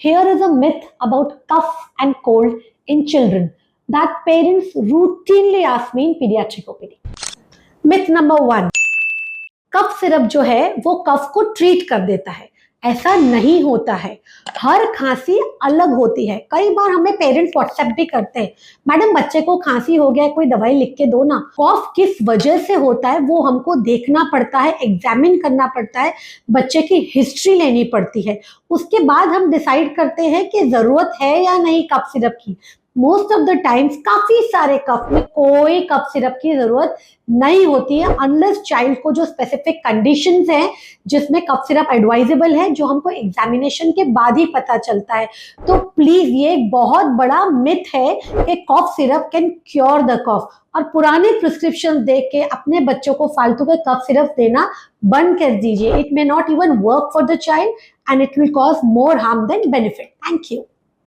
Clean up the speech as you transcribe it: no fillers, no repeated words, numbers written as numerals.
Here is a myth about cough and cold in children that parents routinely ask me in pediatric OPD. Myth number 1, cough syrup जो है वो कफ को treat कर देता है। ऐसा नहीं होता है। हर खांसी अलग होती है। कई बार हमें पेरेंट्स व्हाट्सएप भी करते हैं, मैडम बच्चे को खांसी हो गया है, कोई दवाई लिख के दो ना। कफ किस वजह से होता है वो हमको देखना पड़ता है, एग्जामिन करना पड़ता है, बच्चे की हिस्ट्री लेनी पड़ती है, उसके बाद हम डिसाइड करते हैं कि जरूरत है या नहीं कफ सिरप की। मोस्ट ऑफ द टाइम्स काफी सारे कफ में कोई कफ सिरप की जरूरत नहीं होती है, अनलेस चाइल्ड को जो स्पेसिफिक कंडीशंस हैं जिसमें कफ सिरप एडवाइजेबल है, जो हमको एग्जामिनेशन के बाद ही पता चलता है। तो प्लीज ये एक बहुत बड़ा मिथ है कि cough syrup can cure the cough, और पुराने प्रिस्क्रिप्शन देख के अपने बच्चों को फालतू के कफ सिरप देना बंद कर दीजिए। It may not even work for the child and it will cause more harm then benefit. Thank you.